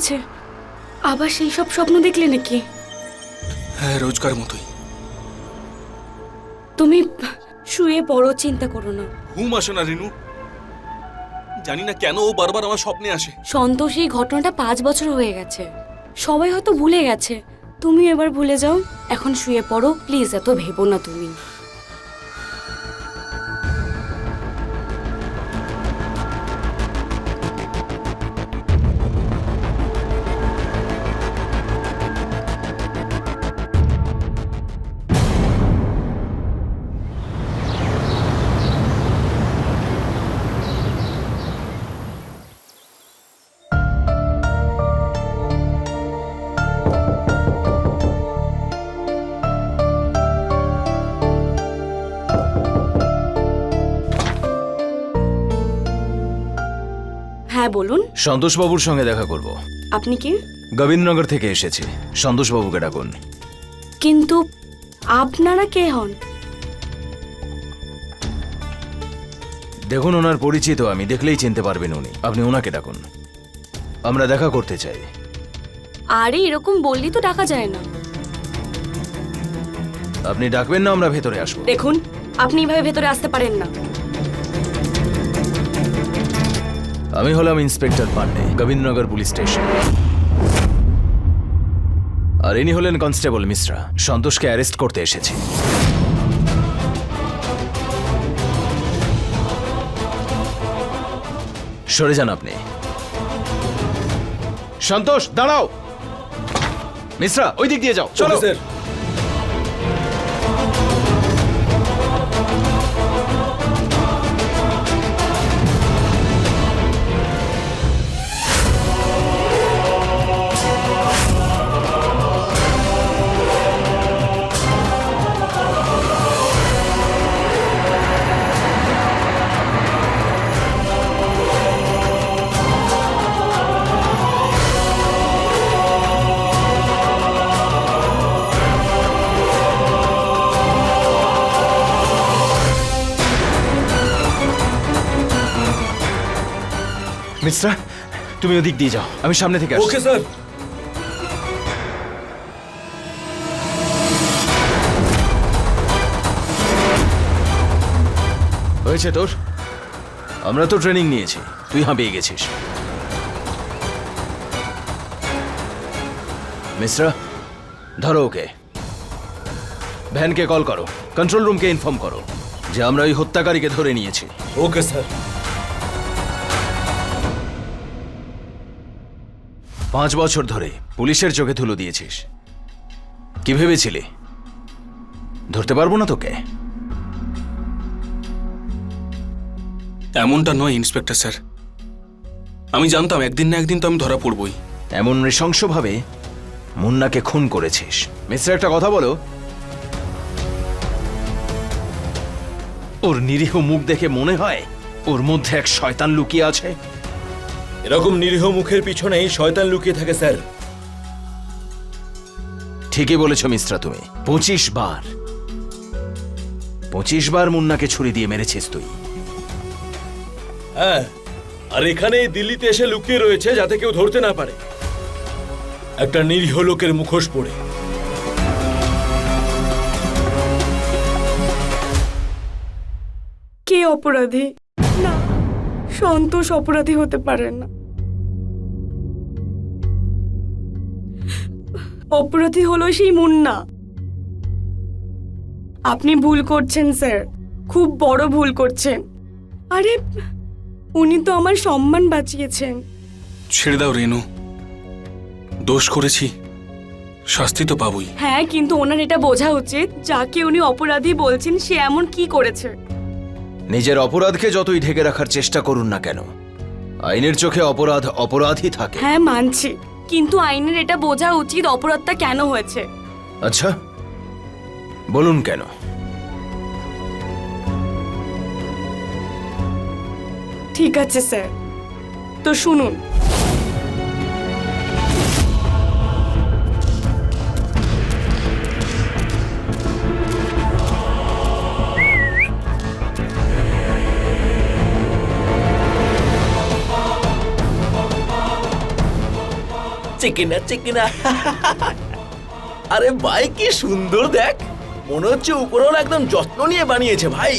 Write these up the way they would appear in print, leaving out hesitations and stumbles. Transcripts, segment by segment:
হয়েছে? আবার সেই সব স্বপ্ন দেখলে নাকি? হ্যাঁ, রোজকার মতোই। তুমি শুয়ে পড়ো, চিন্তা করো না। ঘুম আসে না রিনু, জানি না কেন ও বারবার আমার স্বপ্নে আসে। সন্তোষ, এই ঘটনাটা 5 বছর হয়ে গেছে, সবাই হয়তো ভুলে গেছে, তুমি এবার ভুলে যাও। এখন শুয়ে পড়ো প্লিজ, এত ভেবো না তুমি। হ্যাঁ বলুন। সন্তোষবাবুর সঙ্গে দেখা করব। আপনি কি? গোবিন্দনগর থেকে এসেছি, সন্তোষবাবুকে ডাকুন। কিন্তু আপনারা কে হন? দেখুন, ওনার পরিচিত আমি, দেখলেই চিনতে পারবেন উনি। আপনি ওনাকে ডাকুন, আমরা দেখা করতে চাই। আরে এরকম বললি তো ডাকা যায় না। আপনি ডাকবেন না, আমরা ভেতরে আসবো। দেখুন, আপনি এইভাবে ভেতরে আসতে পারেন না। আমি হলাম inspector Pandey, Gobindanagar police station. আর ইনি হলেন কনস্টেবল মিশ্রা, সন্তোষকে অ্যারেস্ট করতে এসেছি। সরে যান আপনি। সন্তোষ দাঁড়াও। মিশ্রা, ওই দিক দিয়ে যাও, চলো। স্যার, মিশ্রা, তুমি ওদিক দিয়ে যাও, আমি সামনে থেকে আসছি। Okay sir. হয়েছে তোর? আমরা তো ট্রেনিং নিয়েছি, তুই হাঁপিয়ে গেছিস। মিশ্রা, ধরো ওকে। ভ্যানকে কল করো, কন্ট্রোল রুমকে ইনফর্ম করো যে আমরা ওই হত্যাকারীকে ধরে নিয়েছি। Okay sir. 5 বছর ধরে পুলিশের চোখে ধুলো দিয়েছিস। কি ভেবেছিলি ধরতে পারবো না তোকে? এমনটা নয় ইন্সপেক্টর স্যার, আমি জানতাম একদিন না একদিন তো আমি ধরা পড়বই। এমন নৃশংসভাবে মুন্নাকে খুন করেছিস। মিশ্রা, একটা কথা বলো, ওর নিরীহ মুখ দেখে মনে হয় ওর মধ্যে এক শয়তান লুকিয়ে আছে? এরকম নিরীহ মুখের পিছনেই শয়তান লুকিয়ে থাকে স্যার। ঠিকই বলেছ মিশ্রা, তুমি 25 বার মুন্নাকে ছুরি দিয়ে মেরেছিস তুই। হ্যাঁ, আর এখানে দিল্লিতে এসে লুকিয়ে রয়েছে যাতে কেউ ধরতে না পারে, একটা নিরীহ লোকের মুখোশ পরে। কে অপরাধী? না, সন্তোষ অপরাধী হতে পারে না। অপরাধী হলো সেই মুন্না। আপনি ভুল করছেন স্যার, খুব বড় ভুল করছেন। আরে উনি তো আমার সম্মান বাঁচিয়েছেন। ছেড়ে দাও রেনু, দোষ করেছি, শাস্তি তো পাবই। হ্যাঁ, কিন্তু ওনার এটা বোঝা উচিত যাকে উনি অপরাধী বলছেন সে এমন কি করেছে। নিজের অপরাধকে যতই ঢেকে রাখার চেষ্টা করুন না কেন, আইনের চোখে অপরাধ অপরাধই থাকে। হ্যাঁ মানছি, কিন্তু আইনের এটা বোঝা উচিত অপরাধটা কেন হয়েছে। আচ্ছা বলুন কেন? ঠিক আছে স্যার, তো শুনুন। চিকেনা চিকেনা। আরে ভাই কি সুন্দর দেখ, মনে হচ্ছে উপরওয়ালা একদম যত্ন নিয়ে বানিয়েছে ভাই।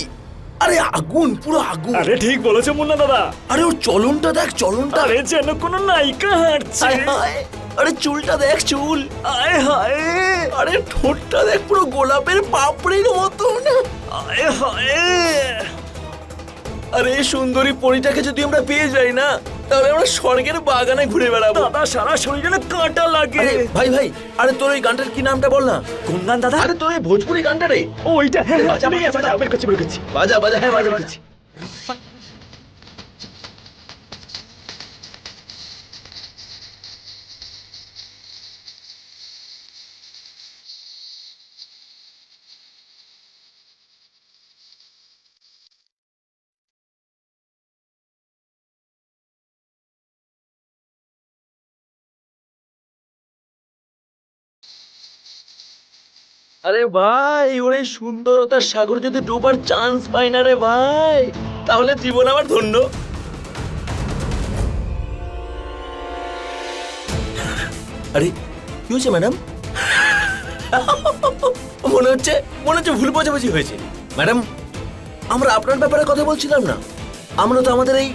আরে আগুন, পুরো আগুন। আরে ঠিক বলেছো মুন্না দাদা। আরে ওর চলনটা দেখ, চলনটা। আরে যেন কোনো নায়িকা হাঁটছে। হায় হায়। আরে চুলটা দেখ, চুল। আয় হায় আরে ঠোঁটটা দেখ, পুরো গোলাপের পাপড়ির মতন। আয় হায়। আরে এই সুন্দরী পরীটাকে যদি আমরা পেয়ে যাই না, তাহলে আমরা স্বর্গের বাগানে ঘুরে বেড়াবো। দাদা সারা শরীরে কাঁটা লাগে। আরে ভাই ভাই, আরে তোর ওই গানটার কি নামটা বল না। কোন গান দাদা? আরে তোর এই ভোজপুরি গানটা রে। ওইটা হ্যাঁ বাজা, বাজা, বাজা। বের করছি। বাজা বাজা, হ্যাঁ বাজা বাজা। আরে ভাই, ওর এই সুন্দরতার সাগর যদি ডোবার চান্স পাই না রে ভাই, তাহলে জীবন আমার ধন্য। আরে কি হয়েছে ম্যাডাম? মনে হচ্ছে ভুল বোঝাবুঝি হয়েছে। ম্যাডাম, আমরা আপনার ব্যাপারে কথা বলছিলাম না, আমরা তো আমাদের এই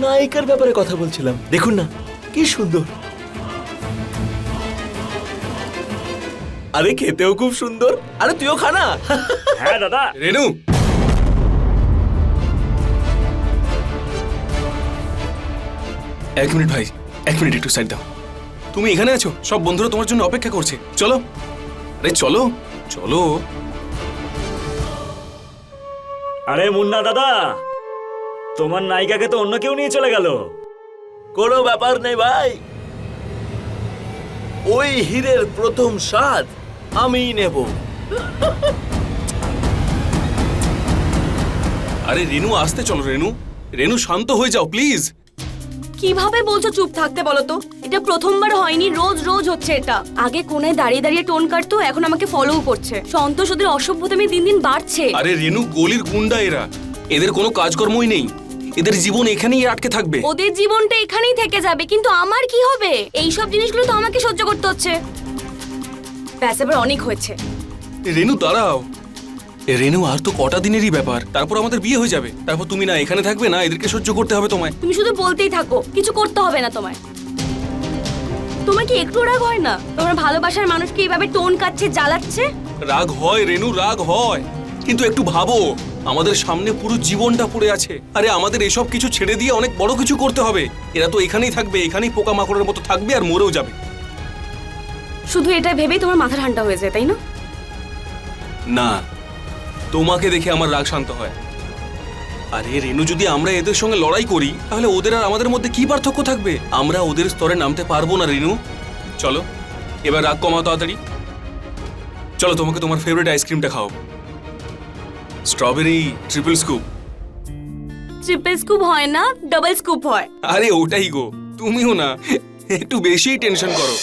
নায়িকার ব্যাপারে কথা বলছিলাম। দেখুন না কি সুন্দর। আরে খেতেও খুব সুন্দর। আরে তুইও খা না। হ্যাঁ দাদা। রেনু, এক মিনিট ভাই, এক মিনিট, একটু সাইড দাও। তুমি এখানে আছো, সব বন্ধুরা তোমার জন্য অপেক্ষা করছে। চলো, আরে চলো চলো। আরে মুন্না দাদা, তোমার নায়িকাকে তো অন্য কেউ নিয়ে চলে গেল। কোনো ব্যাপার নেই ভাই, ওই হীরের প্রথম স্বাদ আমিই নেব। আরে রেনু, আসতে চলো। রেনু, রেনু শান্ত হয়ে যাও প্লিজ। কিভাবে বলছো চুপ থাকতে বলো তো? এটা প্রথমবার হয়নি, রোজ রোজ হচ্ছে এটা। আগে কোণায় দাঁড়িয়ে দাঁড়িয়ে টোন কাটতো, এখন আমাকে ফলোও করছে। সন্তোষ ওদের অসভ্যতামি দিন দিন বাড়ছে। আরে রেনু, গলির গুন্ডা এরা, এদের কোনো কাজকর্মই নেই, এদের জীবন এখানেই আটকে থাকবে। ওদের জীবনটা এখানেই থেকে যাবে, কিন্তু আমার কি হবে? এই সব জিনিসগুলো তো আমাকে সহ্য করতে হচ্ছে। ব্যাস, এবার অনেক হয়েছে। রেনু দাঁড়াও। রেনু, আর তো কটা দিনেরই ব্যাপার, তারপর আমাদের বিয়ে হয়ে যাবে। তারপর তুমি না এখানে থাকবে না এদেরকে সহ্য করতে হবে তোমায়। তুমি শুধু বলতেই থাকো, কিছু করতে হবে না তোমায়। তোমার কি একটু রাগ হয় না? তোমার ভালোবাসার মানুষকে এইভাবে টোন কাটছে, জ্বালাচ্ছে। রাগ হয় রেনু, রাগ হয়, কিন্তু একটু ভাবো, আমাদের সামনে পুরো জীবনটা পড়ে আছে। আরে আমাদের এসব কিছু ছেড়ে দিয়ে অনেক বড় কিছু করতে হবে। এরা তো এখানেই থাকবে, এখানেই পোকামাকড়ের মতো থাকবে আর মরেও যাবে। শুধু এটা ভেবেই তোমার মাথা ঠান্ডা হয়ে যায়, তাই না? না, তোমাকে দেখে আমার রাগ শান্ত হয়। আরে রেনু, যদি আমরা এদের সঙ্গে লড়াই করি তাহলে ওদের আর আমাদের মধ্যে কি পার্থক্য থাকবে? আমরা ওদের স্তরে নামতে পারবো না রেনু। চলো এবার রাগ কমাও তাড়াতাড়ি। চলো তোমাকে তোমার ফেভারিট আইসক্রিমটা খাও, strawberry triple scoop. Triple scoop হয় না, ডাবল স্কুপ হয়। আরে ওটাই গো, তুমিও না একটু বেশিই টেনশন করো।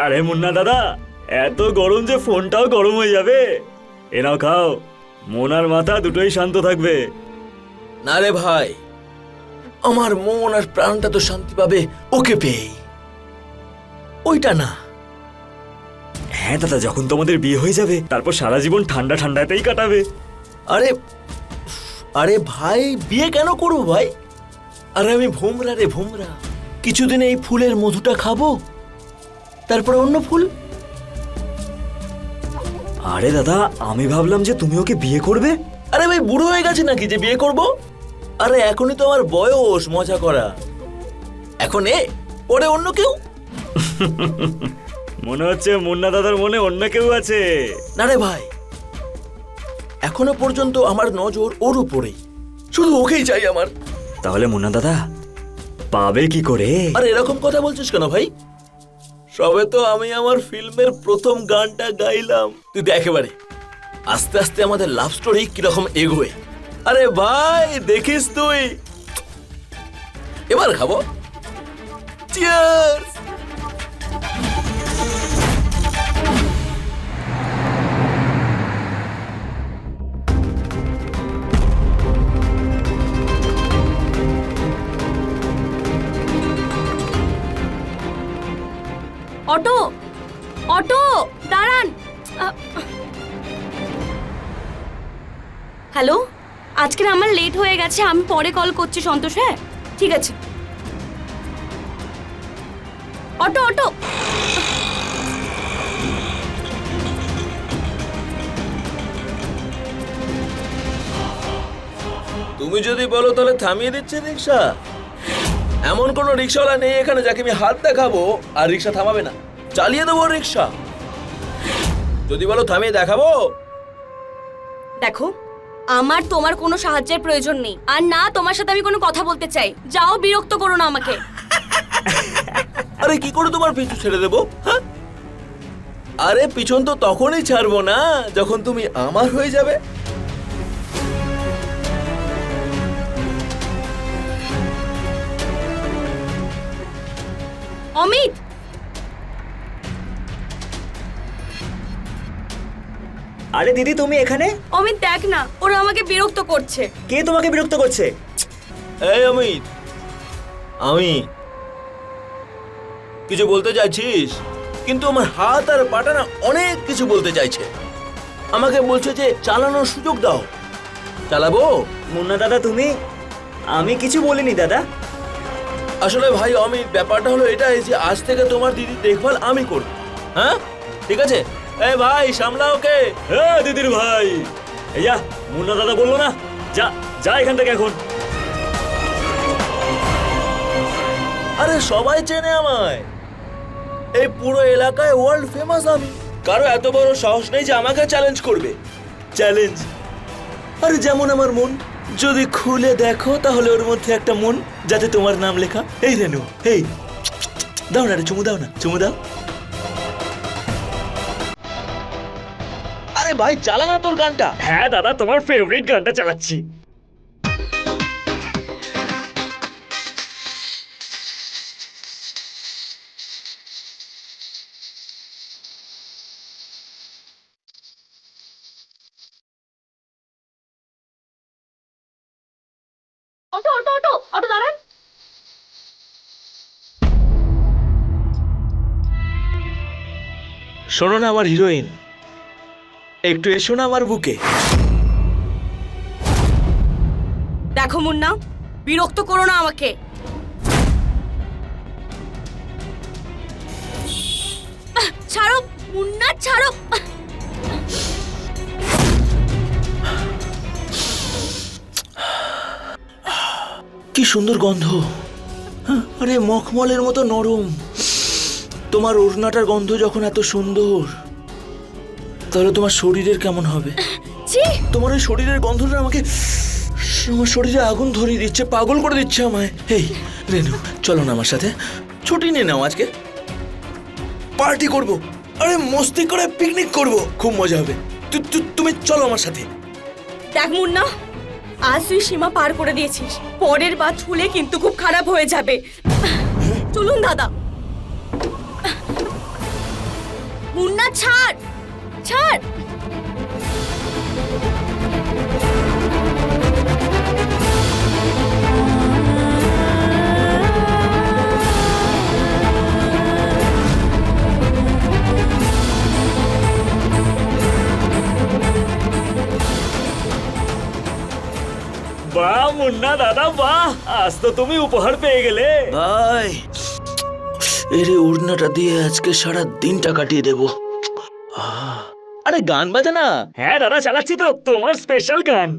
আরে মুন্না দাদা, এত গরম যে ফোনটাও গরম হয়ে যাবে। এ নাও খাও, মন আর মাথা দুটোই শান্ত থাকবে। না রে ভাই, আমার মন আর প্রাণটা তো শান্তি পাবে ওকে পেয়ে, ওইটা না। হ্যাঁ দাদা, যখন তোমাদের বিয়ে হয়ে যাবে তারপর সারা জীবন ঠান্ডা ঠান্ডাতেই কাটাবে। আরে আরে ভাই, বিয়ে কেন করবো ভাই? আরে আমি ভোমরা রে, ভোমরা। কিছুদিন এই ফুলের মধুটা খাবো, তারপরে অন্য ফুল। আরে দাদা, আমি ভাবলাম যে তুমি ওকে বিয়ে করবে। আরে ভাই, বুড়ো হয়ে গেছে নাকি যে বিয়ে করব? আরে এখনই তো আমার বয়স মজা করা। এখন পরে অন্য কেউ। মনে হচ্ছে মুন্না দাদার মনে অন্য কেউ আছে। না রে ভাই, এখনো পর্যন্ত আমার নজর ওর উপরেই, শুধু ওকেই চাই আমার। তাহলে মুন্না দাদা পাবে কি করে? আরে এরকম কথা বলছিস কেন ভাই? সবে তো আমি আমার ফিল্মের প্রথম গানটা গাইলাম। তুই দেখ এবারে আস্তে আস্তে আমাদের লাভ স্টোরি কিরকম এগোয়। আরে ভাই দেখিস তুই। এবার খাবো। চিয়ার্স। হ্যালো, আজকের আমার লেট হয়ে গেছে, আমি পরে কল করছি সন্তোষ। হ্যাঁ ঠিক আছে। Auto auto. তুমি যদি বলো তাহলে থামিয়ে দিচ্ছে রিক্সা। এমন কোনো রিক্সাওয়ালা নেই এখানে যাকে আমি হাত দেখাবো আর রিক্সা থামাবে না। চালিয়ে দেবো রিক্সা। যদি বলো থামিয়ে দেখাবো। দেখো, আমার তোমার কোনো সাহায্যের প্রয়োজন নেই, আর না তোমার সাথে আমি কোনো কথা বলতে চাই। যাও, বিরক্ত করো না আমাকে। আরে কি করে তোমার পিছু ছেড়ে দেবো? হ্যাঁ, আরে পিছন তো তখনই ছাড়বো না যখন তুমি আমার হয়ে যাবে। অমিত, আরে দিদি তুমি এখানে? অমিত দেখ না, ওরা আমাকে বিরক্ত করছে। কে তোমাকে বিরক্ত করছে? এই অমিত, আমি কিছু বলতে চাইছিস, কিন্তু আমার হাত আর পাটা না অনেক কিছু বলতে চাইছে। আমাকে বলছে যে চালানোর সুযোগ দাও। চালাবো? মুন্না দাদা তুমি? আমি কিছু বলিনি দাদা। আসলে ভাই অমিত, ব্যাপারটা হলো এটাই যে আজ থেকে তোমার দিদির দেখভাল আমি করব। হ্যাঁ ঠিক আছে? এই ভাই সামলা ওকে। হ্যাঁ দিদির ভাই। এই যা, মুন্না দাদা বললো না, যা যা এখান থেকে এখন। আরে সবাই চেনে আমায়, এই পুরো এলাকায় ওয়ার্ল্ড ফেমাস আমি। কারো এত বড় সাহস নেই যে আমাকে চ্যালেঞ্জ করবে। চ্যালেঞ্জ? আরে যেমন আমার মন, যদি খুলে দেখো তাহলে ওর মধ্যে একটা মন যাতে তোমার নাম লেখা। এই রেনু, এই দাও না রে, চুমু দাও না, চুমু দাও। আরে ভাই চালা না তোর গানটা। হ্যাঁ দাদা, তোমার ফেভারিট গানটা চালাচ্ছি। অটো অটো অটো অটো, দাঁড়ান। শোনো না আমার হিরোইন, একটু এসো না আমার বুকে। দেখো মুন্না, বিরক্ত করো না আমাকে। ছাড়ো মুন্না, ছাড়ো। কি সুন্দর গন্ধ। হ্যাঁ, আরে মখমলের মতো নরম। তোমার ওড়নাটার গন্ধ যখন এত সুন্দর, তাহলে তোমার শরীরের কেমন হবে? ছি, তোমার ওই শরীরের গন্ধটা আমাকে, আমার শরীরে আগুন ধরিয়ে দিচ্ছে, পাগল করে দিচ্ছে আমায়। এই রেনু, চলো না আমার সাথে, ছুটি নিয়ে নাও, আজকে পার্টি করব। আরে মস্তি করে পিকনিক করব, খুব মজা হবে। তুমি চলো আমার সাথে। দেখ মুন্না, আজ তুই সীমা পার করে দিয়েছিস, পরের বার ছুলে কিন্তু খুব খারাপ হয়ে যাবে। চলুন দাদা। মুন্না ছাড়, ছাড়। বাহ মুন্না দাদা বাহ, আজ তো তুমি উপহার পেয়ে গেলে। ভাই এর ওড়নাটা দিয়ে আজকে সারা দিনটা কাটিয়ে দেব। আরে গান বাজা না। হ্যাঁ দাদা চালাচ্ছি তো, তোমার স্পেশাল গান।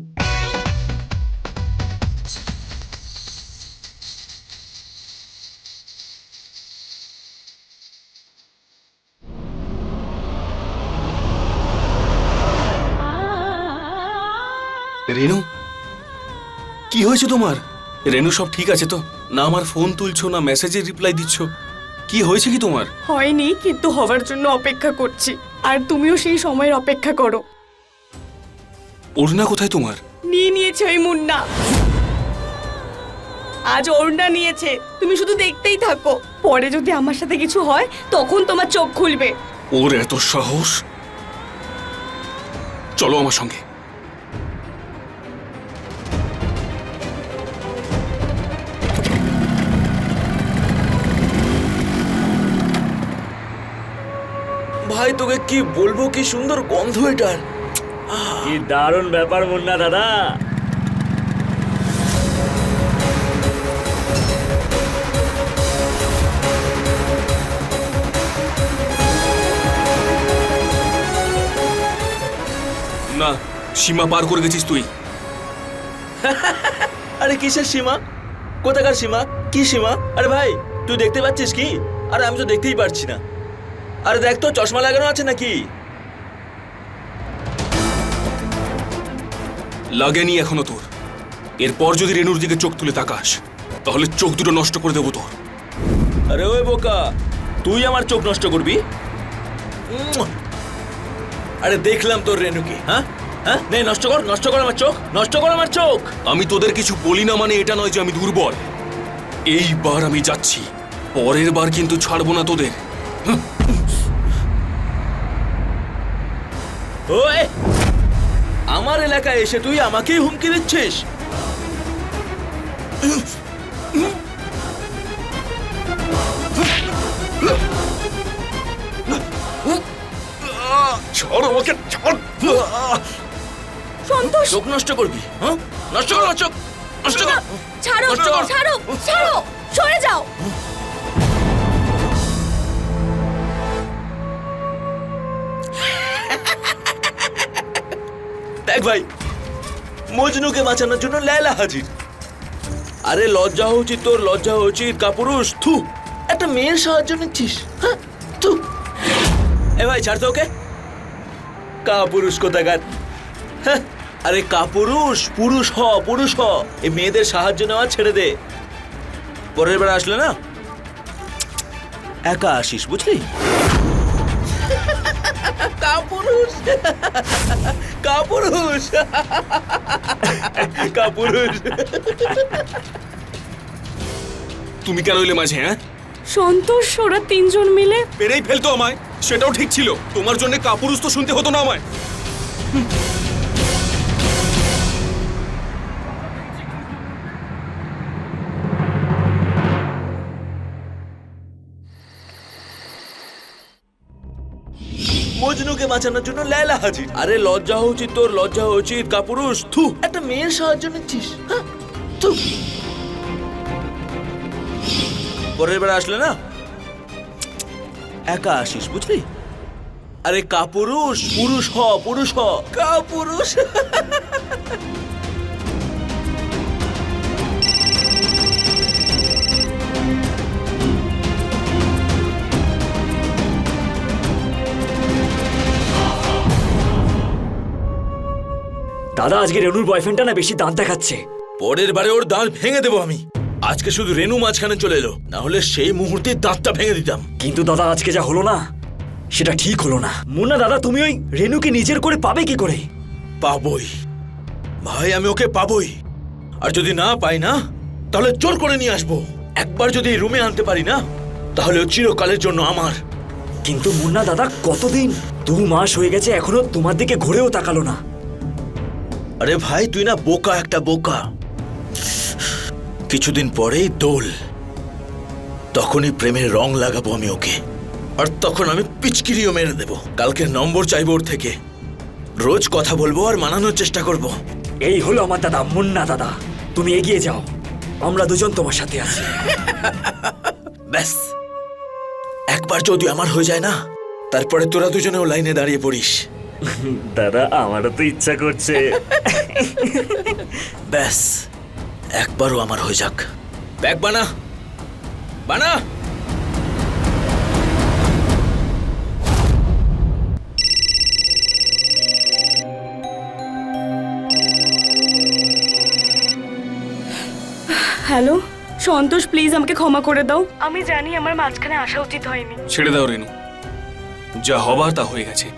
রেনু, কি হয়েছে তোমার? রেনু সব ঠিক আছে তো? না আমার ফোন তুলছো, না মেসেজের রিপ্লাই দিচ্ছ। কি হয়েছে কি তোমার? হয়নি, কিন্তু হওয়ার জন্য অপেক্ষা করছি, আর তুমিও সেই সময়ের অপেক্ষা করো। ওড়না কোথায় তোমার? নিয়ে নিয়েছে ওই মুন্না, আজ ওড়না নিয়েছে। তুমি শুধু দেখতেই থাকো, পরে যদি আমার সাথে কিছু হয় তখন তোমার চোখ খুলবে। ওর এত সাহস! চলো আমার সঙ্গে। ভাই ভাই তোকে কি বলবো, কি সুন্দর গন্ধ এটার। কি দারুণ ব্যাপার মুন্না দাদা। না, সীমা পার করে গেছিস তুই। আরে কিসের সীমা? কোথাকার সীমা? কি সীমা? আরে ভাই তুই দেখতে পাচ্ছিস কি? আরে আমি তো দেখতেই পারছি না। আরে দেখ তো, চশমা লাগানো আছে নাকি? লাগেনি এখনো তোর। এরপর যদি রেনুর দিকে চোখ তুলে তাকাস তাহলে চোখ দুটো নষ্ট করে দেবো তোর। আরে ওই বোকা, তুই আমার চোখ নষ্ট করবি? আরে দেখলাম তোর রেনুকে। হ্যাঁ হ্যাঁ, নে নষ্ট কর, নষ্ট কর আমার চোখ, নষ্ট কর আমার চোখ। আমি তোদের কিছু বলি না মানে এটা নয় যে আমি দুর্বল। এইবার আমি যাচ্ছি, পরের বার কিন্তু ছাড়বো না তোদের। ওই আমার এলাকায় এসে তুই আমাকেই হুমকি দিচ্ছিস? ছাড় আমাকে, ছাড়। সন্তোষ, চোখ নষ্ট করবি? হ্যাঁ, নষ্ট কর আমার চোখ, নষ্ট কর। ছাড়ো নষ্ট কর। ছাড়ো ছাড়ো, সরে যাও। দেখ ভাই, মজনুকে বাঁচানোর জন্য লায়লা হাজির। আরে লজ্জা হওয়া উচিত তোর, লজ্জা হওয়া উচিত। কাপুরুষ, থু, একটা মেয়ের সাহায্য নিচ্ছিস? হ্যাঁ, থু। এ ভাই ছাড় তো ওকে। কাপুরুষ কোথাকার। হ্যাঁ, আরে কাপুরুষ, পুরুষ হ, পুরুষ হ। এই মেয়েদের সাহায্য নেওয়া ছেড়ে দে। পরের বার আসলে না একা আসিস, বুঝলি? কাপুরুষ, কাপুরুষ, কাপুরুষ। তুমি কেন এলে মাঝে? হ্যাঁ, সন্তোষ, ওরা তিনজন মিলে। পেরেই ফেলতো আমায়, সেটাও ঠিক ছিল। তোমার জন্য কাপুরুষ তো শুনতে হতো না আমায়। মজনুকে বাঁচানোর জন্য লায়লা হাজির। আরে লজ্জা হওয়া উচিত তোর, লজ্জা হওয়া উচিত। কাপুরুষ, থু, একটা মেয়ের সাহায্য নিচ্ছিস? হ্যাঁ, থু। পরের বার আসলে না একা আসিস, বুঝলি? আরে কাপুরুষ, পুরুষ হ, পুরুষ হ। কাপুরুষ। দাদা, আজকে রেনুর বয়ফ্রেন্ডটা না বেশি দাঁত দেখাচ্ছে। পরের বারে ওর দাঁত ভেঙে দেবো আমি। আজকে শুধু রেনু মাঝখানে চলে এলো, না হলে সেই মুহূর্তে দাঁতটা ভেঙে দিতাম। কিন্তু দাদা, আজকে যা হলো না সেটা ঠিক হলো না। মুন্না দাদা, তুমি ওই রেনুকে নিজের করে পাবে কি করে? পাবই ভাই, আমি ওকে পাবই। আর যদি না পাই না, তাহলে জোর করে নিয়ে আসবো। একবার যদি এই রুমে আনতে পারি না, তাহলে ও চিরকালের জন্য আমার। কিন্তু মুন্না দাদা, কতদিন? 2 মাস হয়ে গেছে, এখনো তোমার দিকে ঘুরেও তাকালো না। আরে ভাই, তুই না বোকা, একটা বোকা। কিছুদিন পরেই দোল, তখনই প্রেমের রং লাগাবো আমি ওকে। আর তখন আমি পিচকিরিও মেরে দেব। কালকে নম্বর চাইবো ওর থেকে, রোজ কথা বলবো আর মানানোর চেষ্টা করব। এই হলো আমার দাদা, মুন্না দাদা। তুমি এগিয়ে যাও, আমরা দুজন তোমার সাথে আছি। ব্যাস, একবার যদি আমার হয়ে যায় না, তারপরে তোরা দুজনেও লাইনে দাঁড়িয়ে পড়িস। দাদা, আমারও তো ইচ্ছা করছে। ব্যাস, একবারও আমার হয়ে যাক। ব্যাগ বানা, বানা। হ্যালো সন্তোষ, প্লিজ আমাকে ক্ষমা করে দাও। আমি জানি আমার মাঝখানে আসা উচিত হয়নি। ছেড়ে দাও রেনু, যা হবার তা হয়ে গেছে।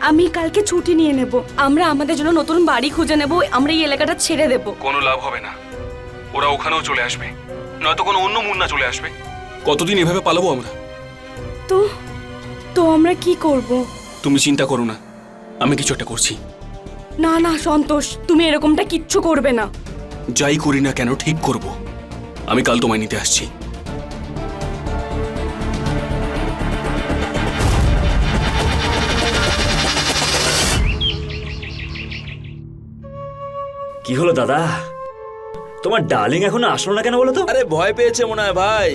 আমি কালকে ছুটি নিয়ে নেব। আমরা আমাদের জন্য নতুন বাড়ি খুঁজে নেব। আমরা এই এলাকাটা ছেড়ে দেব। কোনো লাভ হবে না, ওরা ওখানেও চলে আসবে, নয়তো কোনো অন্য মুন্না চলে আসবে। কতদিন এভাবে পালাবো আমরা? তো তো আমরা কি করব? তুমি চিন্তা করো না, আমি কিছু একটা করছি। না না সন্তোষ, তুমি এরকমটা কিচ্ছু করবে না। যাই করি না কেন ঠিক করব। আমি কাল তোমায় নিতে আসছি। কি হলো দাদা, তোমার ডার্লিং এখনো আসলো না কেন বলো তো? আরে ভয় পেয়েছে মনে হয় ভাই,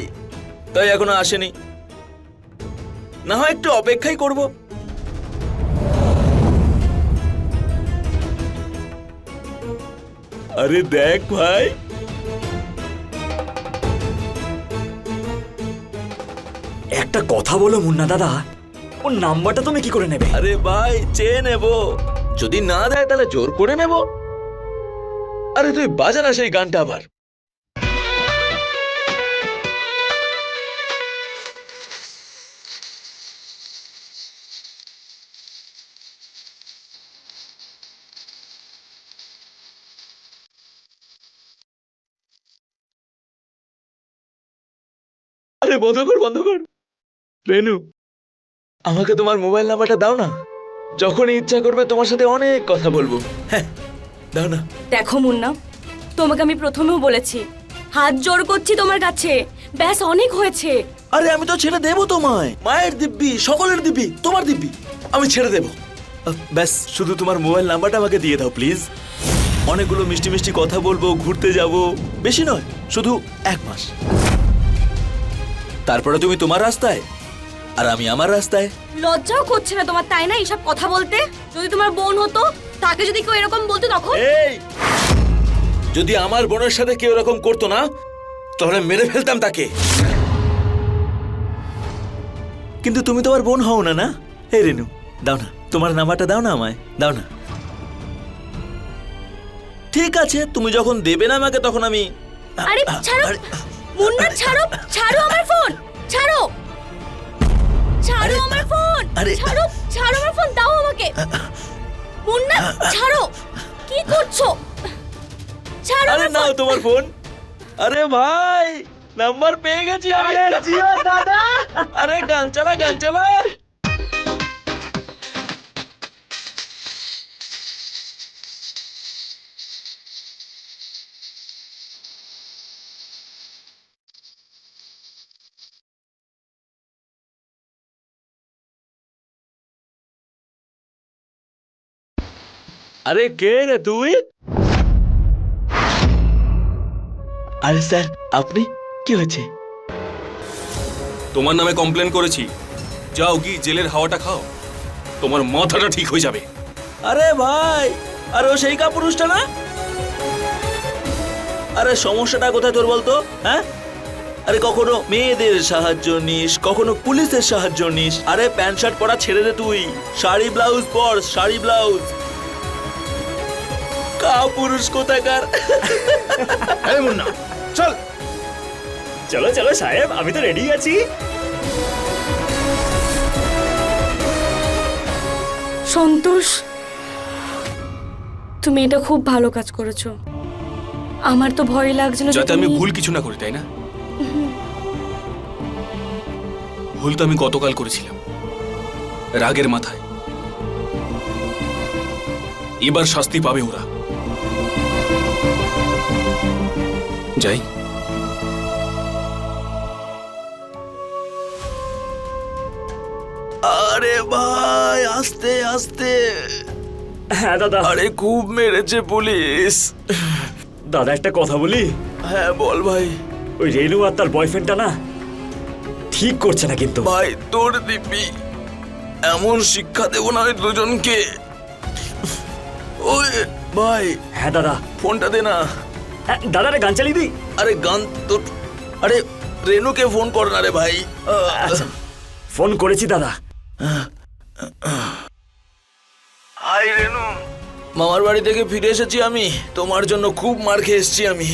তাই এখনো আসেনি। না হয় একটু অপেক্ষাই করব। আরে দেখ ভাই, একটা কথা বলো মুন্না দাদা, ওর নাম্বারটা তুমি কি করে নেবে? আরে ভাই চেয়ে নেব, যদি না দেয় তাহলে জোর করে নেব। আরে তুই বাজা না সেই গানটা আবার। আরে বন্ধ কর বন্ধ কর। রেনু, আমাকে তোমার মোবাইল নাম্বারটা দাও না, যখনই ইচ্ছা করবে তোমার সাথে অনেক কথা বলবো। হ্যাঁ দাও না। দেখো মুন্না, তোমাকে আমি প্রথমেও বলেছি, হাত জোর করছি তোমার কাছে, ব্যাস অনেক হয়েছে। আরে আমি তো ছেড়ে দেবো তোমায়, মায়ের দিব্যি, সকলের দিব্যি, তোমার দিব্যি, আমি ছেড়ে দেবো। ব্যাস শুধু তোমার মোবাইল নাম্বারটা আমাকে দিয়ে দাও প্লিজ। অনেকগুলো মিষ্টি মিষ্টি কথা বলবো, ঘুরতে যাব, বেশি নয়, শুধু 1 মাস। তারপরে তুমি তোমার রাস্তায় আর আমি আমার রাস্তায়। লজ্জাও করছে না তোমার, তাই না, এইসব কথা বলতে? যদি তোমার বোন হতো, তাকে যদি কেউ এরকম বলতো তখন? এই, যদি আমার বোনের সাথে কেউ এরকম করতো না, তাহলে মেরে ফেলতাম তাকে। কিন্তু তুমি তো আর বোন হও না, না? হে রেনু, দাও না তোমার নাম্বারটা, দাও না আমায়, দাও না। ঠিক আছে, তুমি যখন দেবে না আমাকে, তখন আমি। আরে ছাড়ো মুন্না, ছাড়ো, ছাড়ো আমার ফোন, ছাড়ো, ছাড়ো আমার ফোন, আরে। ছাড়ো, ছাড়ো আমার ফোন, দাও আমাকে। মুন্না ছাড়ো, কি করছো? ছাড়ো আরে আমার নাও ফোন। তোমার ফোন। আরে ভাই, নাম্বার পেয়ে গেছি আমি। দাদা, আরে গান চালা, গান চালা। আরে কে রে তুই? আরে স্যার, আপনি? কি হয়েছে? তোমার নামে কমপ্লেন করেছি, যাও কি জেলের হাওয়াটা খাও, তোমার মাথাটা ঠিক হয়ে যাবে। আরে ভাই, আরে ও সেই কাপুরুষটা না? আরে সমস্যাটা কোথায় তোর বলতো? হ্যাঁ, আরে কখনো মেয়েদের সাহায্য নিস, কখনো পুলিশের সাহায্য নিস। আরে প্যান্ট শার্ট পরা ছেড়ে দে, তুই শাড়ি ব্লাউজ পর, শাড়ি ব্লাউজ। কাপুরুষ কোথাকার। এই মুন্না, চল। চলো চলো সাহেব, আমি তো রেডি আছি। সন্তোষ, তুমি এটা খুব ভালো কাজ করেছো। আমার তো ভয় লাগছিল যে যাতে আমি তুমি- ভুল কিছু না করি, তাই না? ভুল তো আমি গতকাল করেছিলাম, রাগের মাথায়। এবার শাস্তি পাবে ওরা। যাই। আরে ভাই, আস্তে আস্তে। হ্যাঁ দাদা। আরে খুব মেরেছে পুলিশ। দাদা একটা কথা বলি, হ্যাঁ বল ভাই। ওই রেনু আর তার বয়ফ্রেন্ডটা না ঠিক করছে না কিন্তু। ভাই তোর দিব্যি, এমন শিক্ষা দেবো না ওই দুজনকে। ওই ভাই, হ্যাঁ দাদা। ফোনটা দে না। দাদা রে গান চালিয়ে দিই। আরে গান তোর, আরে রেনুকে ফোন কর না রে ভাই। আচ্ছা, ফোন করেছি দাদা। হাই রেনু, মামার বাড়ি থেকে ফিরে এসেছি আমি। তোমার জন্য খুব মার খেয়ে এসেছি আমি,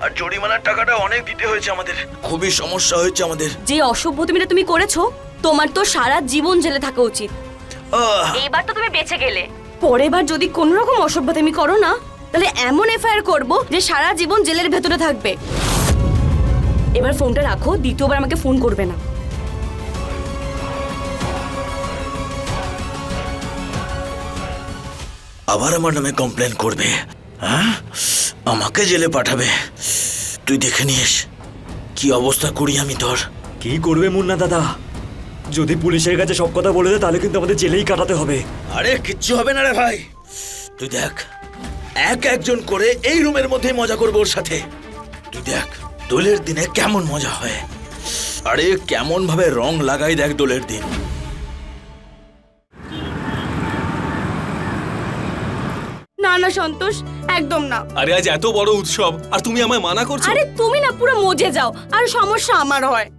আর জরিমানার টাকাটা অনেক দিতে হয়েছে আমাদের। খুবই সমস্যা হয়েছে আমাদের। যে অসভ্যতামিটা তুমি করেছো, তোমার তো সারা জীবন জেলে থাকা উচিত। এইবার তো তুমি বেঁচে গেলে, পরের বার যদি কোনো রকম অসভ্যতামি করো না, তাহলে এমন এফআইআর করব যে সারা জীবন জেলের ভেতরে থাকবে। এবার ফোনটা রাখো, দ্বিতীয়বার আমাকে ফোন করবে না। আবার আমার নামে কমপ্লেন করবে? হ্যাঁ, আমাকে জেলে পাঠাবে। তুই দেখে নিস কি অবস্থা করি আমি তোর। কি করবে মুন্না দাদা? যদি পুলিশের কাছে সব কথা বলে দেয় তাহলে কিন্তু আমাদের জেলেই কাটাতে হবে। আরে কিচ্ছু হবে না রে ভাই, তুই দেখ একজন করে এই রুমের মধ্যে মজা করবো ওর সাথে। তুই দেখ দোলের দিনে কেমন মজা হয়। আরে কেমন ভাবে রং লাগাই দেখ দোলের দিন। না না সন্তোষ, একদম না। আরে আজ এত বড় উৎসব আর তুমি আমায় মানা করছো? আরে তুমি না পুরো মজে যাও, আর সমস্যা আমার হয়।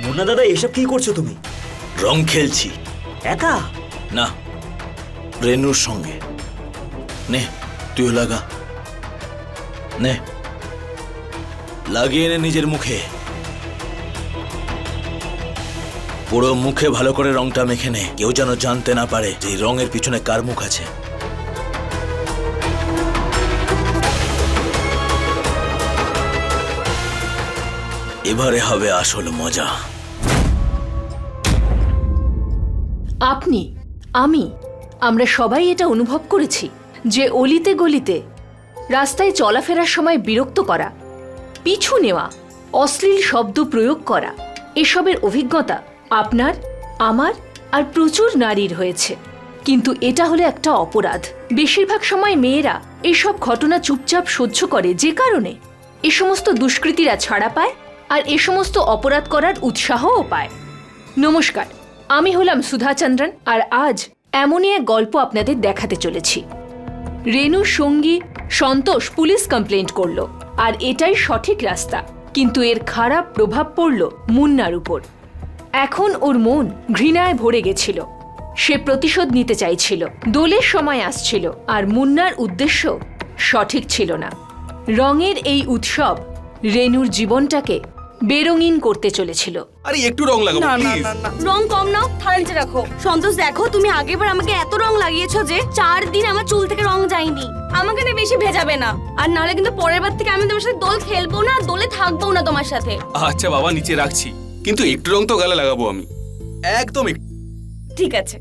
মুন্না দাদা এসব কি করছো তুমি? রং খেলছি। একা? না, রেনুর সঙ্গে। নে তুইও লাগা, নে লাগিয়ে নে নিজের মুখে। পুরো মুখে ভালো করে রংটা মেখে নে, কেউ যেন জানতে না পারে যে এই রঙের পিছনে কার মুখ আছে। এবারে হবে আসল মজা। আপনি, আমরা সবাই এটা অনুভব করেছি যে অলিতে গলিতে রাস্তায় চলাফেরার সময় বিরক্ত করা, পিছু নেওয়া, অশ্লীল শব্দ প্রয়োগ করা, এসবের অভিজ্ঞতা আপনার, আমার আর প্রচুর নারীর হয়েছে। কিন্তু এটা হলো একটা অপরাধ। বেশিরভাগ সময় মেয়েরা এসব ঘটনা চুপচাপ সহ্য করে, যে কারণে এ সমস্ত দুষ্কৃতীরা ছাড়া পায় আর এ সমস্ত অপরাধ করার উৎসাহও পায়। নমস্কার, আমি হলাম সুধা চন্দ্রন, আর আজ এমনই এক গল্প আপনাদের দেখাতে চলেছি। রেনুর সঙ্গী সন্তোষ পুলিশ কমপ্লেন্ট করলো, আর এটাই সঠিক রাস্তা, কিন্তু এর খারাপ প্রভাব পড়ল মুন্নার উপর। এখন ওর মন ঘৃণায় ভরে গেছিল। সে প্রতিশোধ নিতে চাইছিল। দোলের সময় আসছিল, আর মুন্নার উদ্দেশ্য সঠিক ছিল না। রঙের এই উৎসব রেনুর জীবনটাকে বেরঙিন করতে চলেছিল। আরে একটু রং লাগাবো প্লিজ। রং কম নাও, থালা নিচে রাখো। সন্তোষ দেখো, তুমি আগেরবার আমাকে এত রং লাগিয়েছো যে 4 দিন আমার চুল থেকে রং যায়নি। আমাকে না বেশি ভেজাবে না, আর নাহলে কিন্তু পরের বার থেকে আমি তোমার সাথে দোল খেলবো না, দোলে থাকবো না তোমার সাথে। আচ্ছা বাবা, নিচে রাখছি, কিন্তু একটু রং তো গালে লাগাবো আমি, একদম একটু। ঠিক আছে।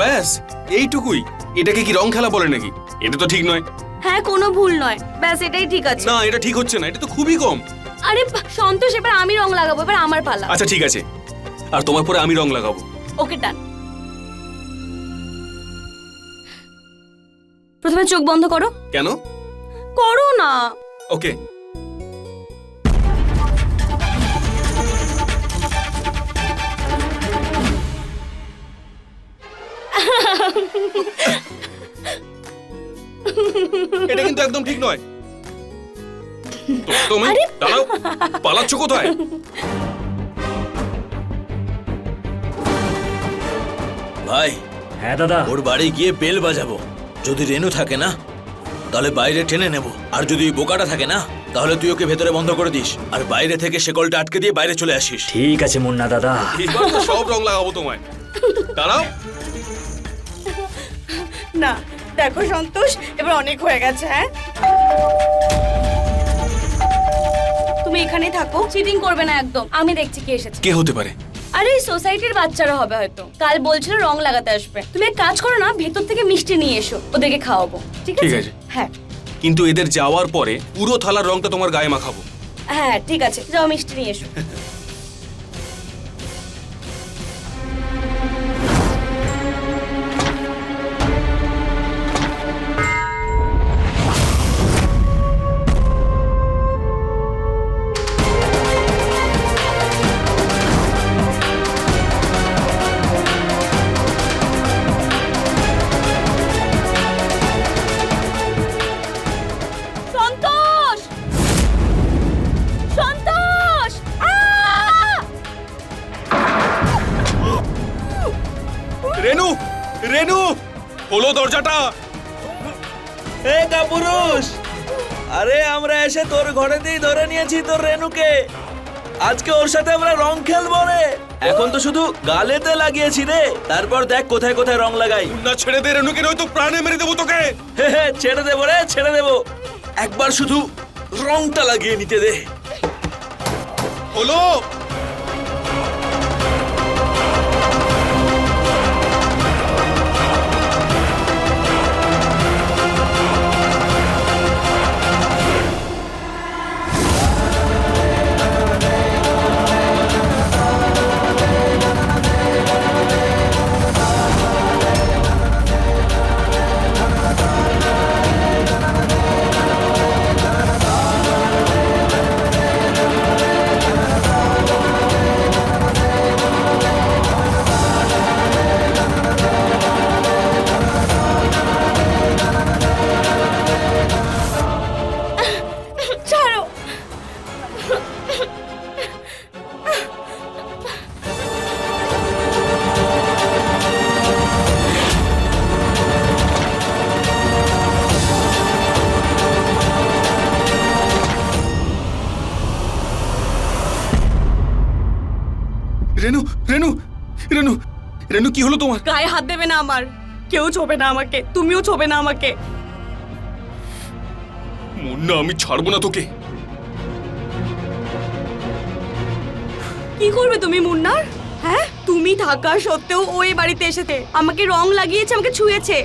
ব্যাস এইটুকুই। এটাকে কি রং খেলা বলে নাকি? এটা তো ঠিক নয়। হ্যাঁ, কোনো ভুল নয়, ব্যাস এটাই ঠিক আছে। না, এটা ঠিক হচ্ছে না, এটা তো খুবই কম। আরে সন্তোষ, এবার আমি রং লাগাবো, এবার আমার পালা। আচ্ছা ঠিক আছে, আর তোমার পরে আমি রং লাগাবো। ওকে, ডান। প্রথমে চোখ বন্ধ করো। কেন? করো না। ওকে। এটা কিন্তু একদম ঠিক নয়। তুমি দাঁড়াও, পালাচ্ছ কোথায়? ভাই, হ্যাঁ দাদা। ওর বাড়ি গিয়ে বেল বাজাবো। যদি রেনু থাকে না তাহলে বাইরে টেনে নেব, আর যদি বোকাটা থাকে না তাহলে তুই ওকে ভেতরে বন্ধ করে দিস, আর বাইরে থেকে শেকলটা আটকে দিয়ে বাইরে চলে আসিস। ঠিক আছে মুন্না দাদা। এবার তো সব রং লাগাবো তোমায়। দাঁড়াও। না, দেখো সন্তোষ, এবার অনেক হয়ে গেছে। হ্যাঁ, তুমি এখানেই থাকো, চিটিং করবে না একদম। আমি দেখছি কে এসেছে। কে হতে পারে? আরে এই সোসাইটির বাচ্চারা হবে হয়তো। কাল বলছিল রং লাগাতে আসবে। তুমি এক কাজ করো না, ভেতর থেকে মিষ্টি নিয়ে এসো, ওদেরকে খাওয়াবো। ঠিক ঠিক আছে? আছে। হ্যাঁ কিন্তু এদের যাওয়ার পরে পুরো থালার রংটা তোমার গায়ে মাখাবো। হ্যাঁ, ঠিক আছে, যাও মিষ্টি নিয়ে এসো। সন্তোষ! সন্তোষ! রেনু, রেনু, খোলো দরজাটা। এ কাপুরুষ, আরে আমরা এসে তোর ঘরেতেই ধরে নিয়েছি তোর রেনুকে। আজকে ওর সাথে আমরা রং খেলবো রে। এখন তো শুধু গালেতে লাগিয়েছি রে, তারপর দেখ কোথায় কোথায় রং লাগাই। না ছেড়ে দে রেনুকে, নয়তো প্রাণে মেরে দেবো তোকে। হে হে, ছেড়ে দেবো রে, ছেড়ে দেবো। একবার শুধু রংটা লাগিয়ে নিতে দে। খোলো। রেনু রেনু রেনু রেনু কি হলো তোমার? গায়ে হাত দেবে না আমার, কেউ ছোবে না আমাকে, তুমিও ছোবে না আমাকে। মুন্না, আমি ছাড়বো না তোকে। কি করবে তুমি মুন্নার? হ্যাঁ, তুমি থাকা সত্ত্বেও ওই বাড়িতে এসেছে, আমাকে রং লাগিয়েছে, আমাকে ছুঁয়েছে।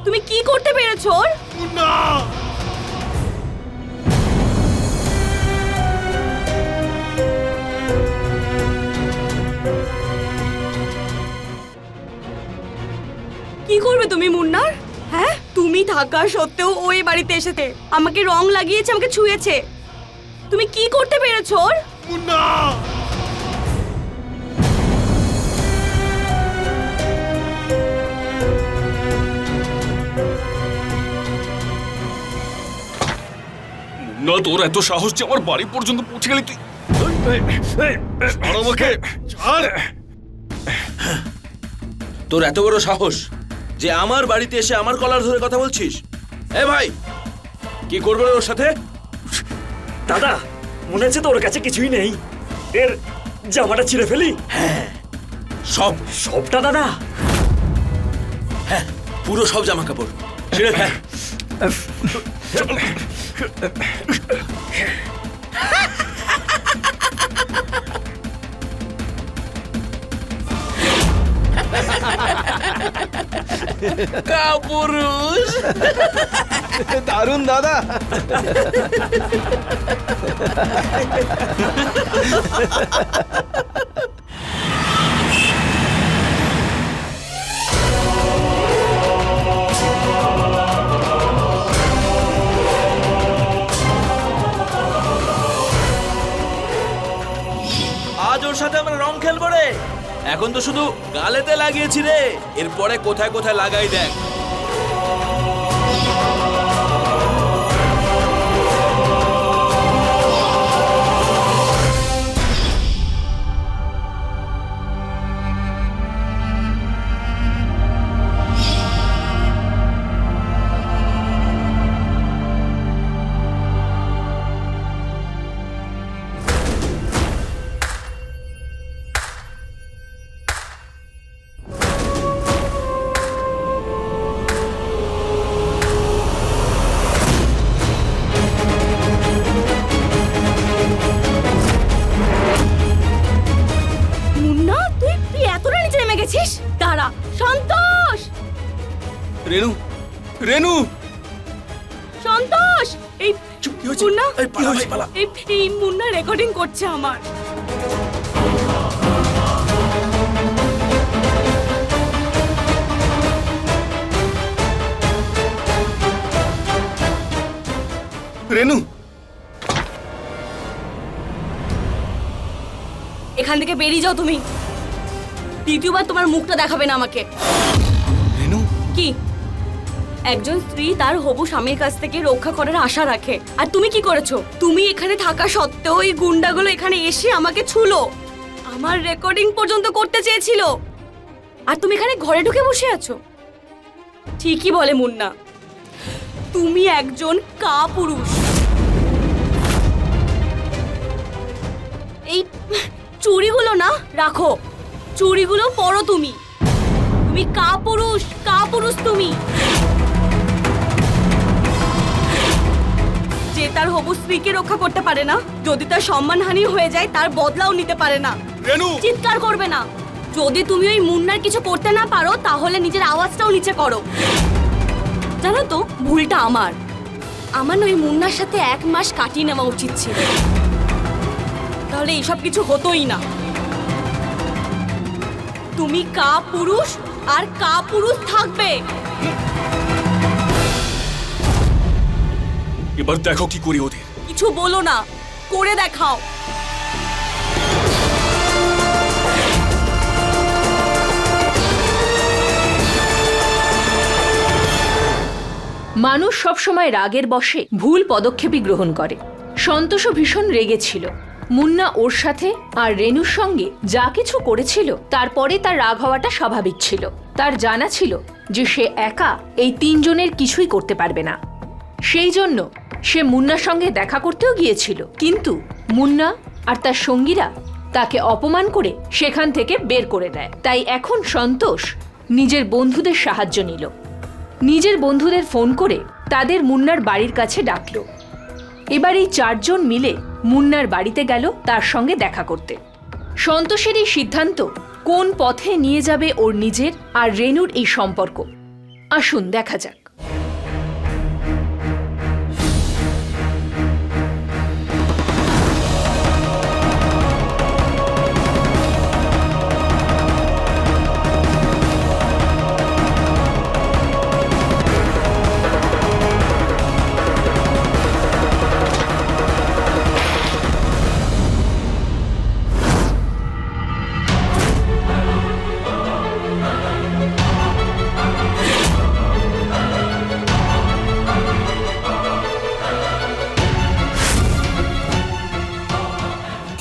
তুমি কি করতে পেরেছো ওর? মুন্না! কি করবে তুমি মুন্নার? হ্যাঁ, তুমি থাকা সত্ত্বেও ওই বাড়িতে এসেছে, আমাকে রং লাগিয়েছে, আমাকে ছুঁয়েছে। তুমি কি করতে পেরেছো ওর? মুন্না! মুন্না, তোর এত সাহস যে আমার বাড়ি পর্যন্ত পৌঁছে গেলি তুই? ছাড় আমাকে, ছাড়! তোর এত বড় সাহস যে আমার বাড়িতে এসে আমার কলার ধরে কথা বলছিস? এ ভাই, কি করবে ওর সাথে? দাদা, মনে হচ্ছে তোর কাছে কিছুই নেই। এর জামাটা ছিঁড়ে ফেলি? সব সবটা দাদা? হ্যাঁ, পুরো সব জামা কাপড় ছিঁড়ে ফেল। কাপুরুষ! দারুণ দাদা। আজ ওর সাথে আমরা রং খেলবো রে। এখন তো শুধু গালেতে লাগিয়েছি রে, এরপরে কোথায় কোথায় লাগাই দেখ। মুন্না, তুই এতটা নিচে নেমে গেছিস? দাঁড়া, সন্তোষ! রেনু, রেনু! সন্তোষ! এই কি হয়েছে? মুন্না, এই পালা ভাই, পালা। এই মুন্না রেকর্ডিং করছে আমার। রেনু! এখান থেকে বেরিয়ে যাও তুমি। দ্বিতীয়বার তোমার মুখটা দেখাবে না আমাকে। রেনু! কি? একজন স্ত্রী তার হবু স্বামীর কাছ থেকে রক্ষা করার আশা রাখে, আর তুমি কি করেছো? তুমি এখানে থাকা সত্ত্বেও এই গুন্ডাগুলো এখানে এসে আমাকে ছুলো, আমার রেকর্ডিং পর্যন্ত করতে চেয়েছিল, আর তুমি এখানে ঘরে ঢুকে বসে আছো। ঠিকই বলে মুন্না, তুমি একজন কাপুরুষ। এই চুড়িগুলো না রাখো, চুড়িগুলো পরো তুমি। তুমি কাপুরুষ, কাপুরুষ তুমি। যে তার হবু স্ত্রীকে রক্ষা করতে পারে না, যদি তার সম্মানহানি হয়ে যায় তার বদলাও নিতে পারে না। রেনু! চিৎকার করবে না। যদি তুমি ওই মুন্নার কিছু করতে না পারো তাহলে নিজের আওয়াজটাও নিচে করো। জানো তো, ভুলটা আমার। আমার ওই মুন্নার সাথে 1 মাস কাটিয়ে নেওয়া উচিত ছিল, তাহলে এইসব কিছু হতোই না। তুমি কাপুরুষ, আর কাপুরুষ থাকবে। এবার দেখো কি করি ওদের। কিছু বলো না, করে দেখাও। মানুষ সবসময় রাগের বশে ভুল পদক্ষেপই গ্রহণ করে। সন্তোষও ভীষণ রেগেছিল। মুন্না ওর সাথে আর রেনুর সঙ্গে যা কিছু করেছিল তারপরে তার রাগ হওয়াটা স্বাভাবিক ছিল। তার জানা ছিল যে সে একা এই 3 জনের কিছুই করতে পারবে না। সেই জন্য সে মুন্নার সঙ্গে দেখা করতেও গিয়েছিল, কিন্তু মুন্না আর তার সঙ্গীরা তাকে অপমান করে সেখান থেকে বের করে দেয়। তাই এখন সন্তোষ নিজের বন্ধুদের সাহায্য নিল। নিজের বন্ধুদের ফোন করে তাদের মুন্নার বাড়ির কাছে ডাকলো। এবার এই 4 জন মিলে মুন্নার বাড়িতে গেল তার সঙ্গে দেখা করতে। সন্তোষের এই সিদ্ধান্ত কোন পথে নিয়ে যাবে ওর নিজের আর রেনুর এই সম্পর্ক, আসুন দেখা যাক।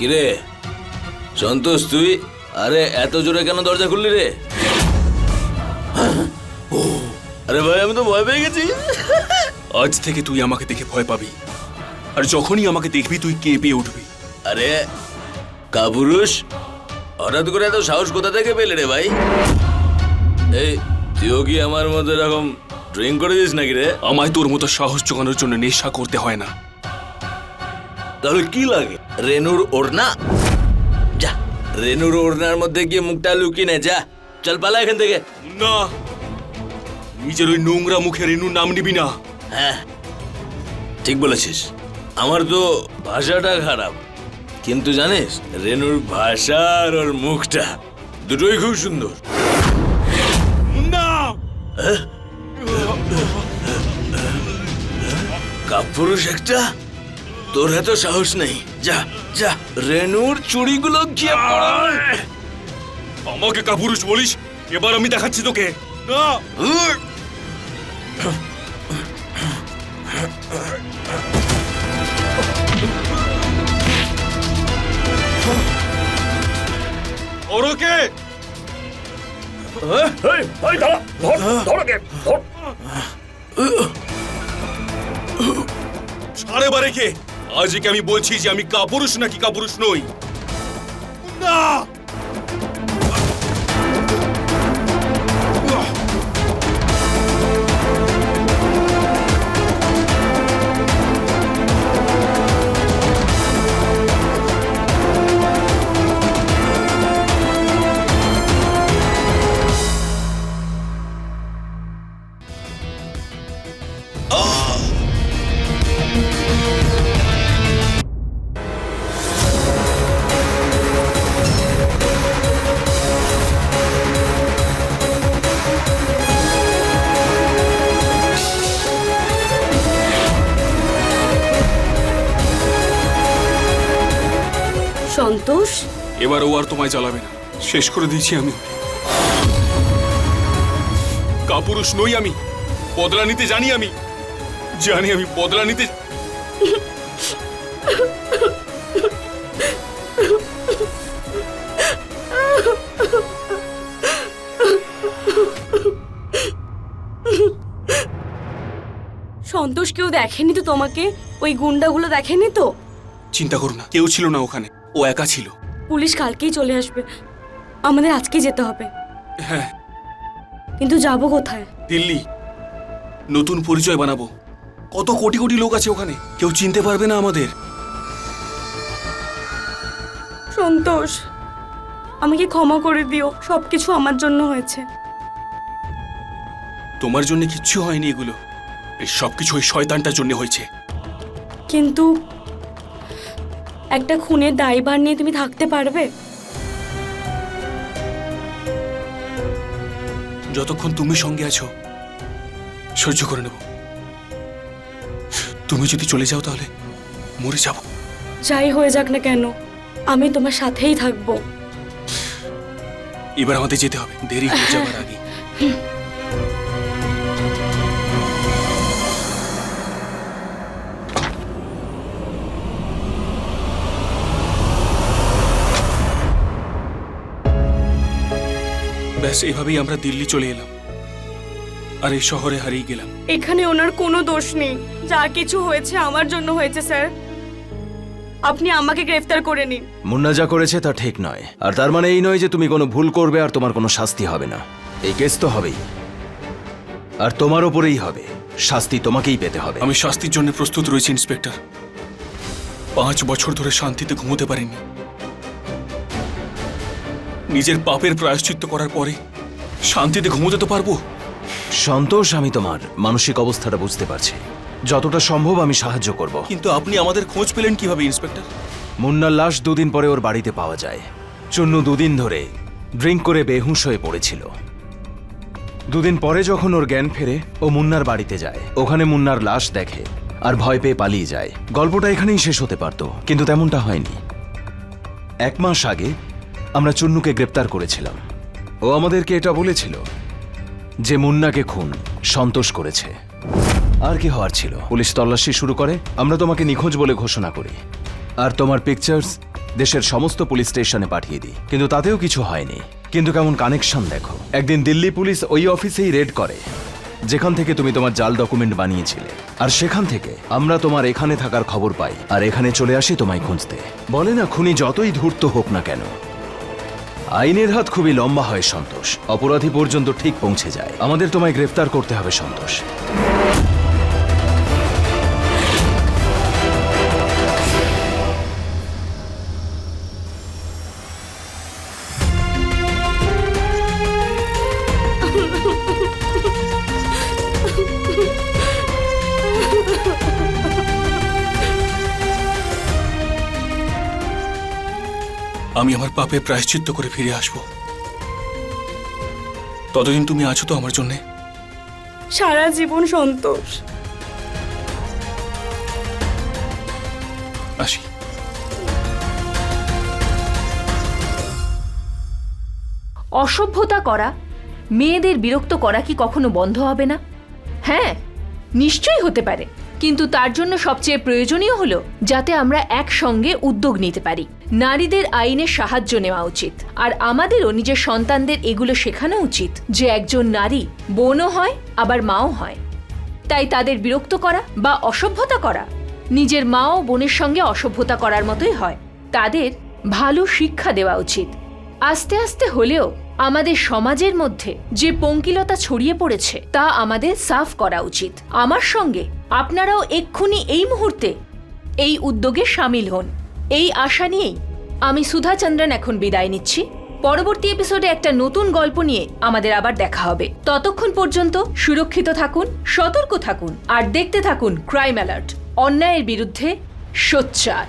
কিরে সন্তোষ, তুই আরে এত জোরে কেন দরজা খুললি রে? আরে ভাই, আমি তো ভয় পেয়ে গেছি। আজ থেকে তুই আমাকে দেখে ভয় পাবি, আর যখনই আমাকে দেখবি তুই কেঁপে উঠবি। আরে কাপুরুষ, হঠাৎ করে এত সাহস কোথা থেকে পেলে রে ভাই? এই তুইও কি আমার মতো এরকম ড্রিঙ্ক করে দিস নাকি রে? আমায় তোর মতো সাহস জোগানোর জন্য নেশা করতে হয় না। তাহলে কি লাগে? রেনুর ওড়না? যা, রেনুর ওড়নার মধ্যে গিয়ে মুখটা লুকিয়ে নে, যা, চল পালা এখান থেকে। না, নিজের ওই নোংরা মুখে রেনুর নাম নিবি না। হ্যাঁ ঠিক বলেছিস, আমার তো ভাষাটা খারাপ, কিন্তু জানিস রেনুর ভাষা আর ওর মুখটা দুটোই খুব সুন্দর। না, কাপুরুষ একটা, তোর এত সাহস নেই। যা যা, রেনুর চুড়িগুলো গিয়ে পড়া। আমাকে কাপুরুষ বলিস? এবার আমি দেখাচ্ছি তোকে। না, ওরকে সাড়ে বারে কে? আজকে আমি বলছি যে আমি কাপুরুষ নাকি কাপুরুষ নই। না, সন্তোষ, এবার ও আর তোমায় জ্বালাবে না, শেষ করে দিয়েছি আমি। কাপুরুষ নই আমি, বদলা নিতে জানি আমি, আমি বদলা নিতে। সন্তোষ কেউ দেখেনি তো তোমাকে? ওই গুন্ডাগুলো দেখেনি তো? চিন্তা করো না, কেউ ছিল না ওখানে, ও একা ছিল। পুলিশ কালকেই চলে আসবে, আমাদের আজকেই যেতে হবে। হ্যাঁ, কিন্তু যাবো কোথায়? দিল্লি। নতুন পরিচয় বানাবো, কত কোটি কোটি লোক আছে ওখানে, কেউ চিনতে পারবে না আমাদের। সন্তোষ, আমাকে ক্ষমা করে দিও, সবকিছু আমার জন্য হয়েছে। তোমার জন্য কিচ্ছু হয়নি, এগুলো এই সবকিছু ওই শয়তানটার জন্য হয়েছে। কিন্তু একটা খুনের দায়ভার নিয়ে তুমি থাকতে পারবে? যতক্ষণ তুমি সঙ্গে আছো সহ্য করে নেব, তুমি যদি চলে যাও তাহলে মরে যাব। যাই হয়ে যাক না কেন, আমি তোমার সাথেই থাকবো। এবার আমাদের যেতে হবে, দেরি হয়ে যাবার আগে। ব্যাস, এভাবেই আমরা দিল্লি চলে এলাম আর এই শহরে হারিয়ে গেলাম। এখানে ওনার কোনো দোষ নেই, যা কিছু হয়েছে আমার জন্য হয়েছে স্যার। আপনি আমাকে গ্রেফতার করে নিন। মুন্না যা করেছে তা ঠিক নয়, আর তার মানে এই নয় যে তুমি কোনো ভুল করবে আর তোমার কোনো শাস্তি হবে না। এই কেস তো হবেই, আর তোমার ওপরেই হবে। শাস্তি তোমাকেই পেতে হবে। আমি শাস্তির জন্য প্রস্তুত রয়েছি ইন্সপেক্টর। 5 বছর ধরে শান্তিতে ঘুমোতে পারিনি। নিজের পাপের প্রায়শ্চিত্ত করার পরে শান্তিতে ঘুমোতে তো পারবো। সন্তোষ, আমি তোমার মানসিক অবস্থাটা বুঝতে পারছি। যতটা সম্ভব আমি সাহায্য করব। কিন্তু আপনি আমাদের খোঁজ পেলেন কিভাবে ইন্সপেক্টর? মুন্নার লাশ 2 দিন পরে ওর বাড়িতে পাওয়া যায়। চুন্নু 2 দিন ধরে ড্রিঙ্ক করে বেহুঁশ হয়ে পড়েছিল। 2 দিন পরে যখন ওর জ্ঞান ফেরে, ও মুন্নার বাড়িতে যায়। ওখানে মুন্নার লাশ দেখে আর ভয় পেয়ে পালিয়ে যায়। গল্পটা এখানেই শেষ হতে পারত, কিন্তু তেমনটা হয়নি। 1 মাস আগে আমরা চুন্নুকে গ্রেপ্তার করেছিলাম। ও আমাদেরকে এটা বলেছিল যে মুন্নাকে খুন সন্তোষ করেছে। আর কি হওয়ার ছিল? পুলিশ তল্লাশি শুরু করে, আমরা তোমাকে নিখোঁজ বলে ঘোষণা করি, আর তোমার পিকচার্স দেশের সমস্ত পুলিশ স্টেশনে পাঠিয়ে দিই। কিন্তু তাতেও কিছু হয়নি। কিন্তু কেমন কানেকশন দেখো। একদিন দিল্লি পুলিশ ওই অফিসেই রেড করে যেখান থেকে তুমি তোমার জাল ডকুমেন্ট বানিয়েছিলে, আর সেখান থেকে আমরা তোমার এখানে থাকার খবর পাই, আর এখানে চলে আসি তোমায় খুঁজতে। বলে না, খুনি যতই ধূর্ত হোক না কেন, আইনের হাত খুবই লম্বা হয় সন্তোষ। অপরাধী পর্যন্ত ঠিক পৌঁছে যায়। আমাদের তোমায় গ্রেফতার করতে হবে সন্তোষ। আমি আমার পাপে প্রায়শ্চিত্ত করে ফিরে আসব। ততদিন তুমি আছো তো আমার জন্যে? সারা জীবন সন্তোষ। আসি। অসভ্যতা করা, মেয়েদের বিরক্ত করা কি কখনো বন্ধ হবে না? হ্যাঁ, নিশ্চয়ই হতে পারে, কিন্তু তার জন্য সবচেয়ে প্রয়োজনীয় হলো যাতে আমরা একসঙ্গে উদ্যোগ নিতে পারি। নারীদের আইনের সাহায্য নেওয়া উচিত, আর আমাদেরও নিজের সন্তানদের এগুলো শেখানো উচিত যে একজন নারী বোনও হয় আবার মাও হয়। তাই তাদের বিরক্ত করা বা অসভ্যতা করা নিজের মা ও বোনের সঙ্গে অসভ্যতা করার মতোই হয়। তাদের ভালো শিক্ষা দেওয়া উচিত। আস্তে আস্তে হলেও আমাদের সমাজের মধ্যে যে পঙ্কিলতা ছড়িয়ে পড়েছে তা আমাদের সাফ করা উচিত। আমার সঙ্গে আপনারাও এক্ষুনি এই মুহূর্তে এই উদ্যোগে সামিল হন। এই আশা নিয়েই আমি সুধা চন্দ্রন এখন বিদায় নিচ্ছি। পরবর্তী এপিসোডে একটা নতুন গল্প নিয়ে আমাদের আবার দেখা হবে। ততক্ষণ পর্যন্ত সুরক্ষিত থাকুন, সতর্ক থাকুন, আর দেখতে থাকুন ক্রাইম অ্যালার্ট, অন্যায়ের বিরুদ্ধে সোচ্চার।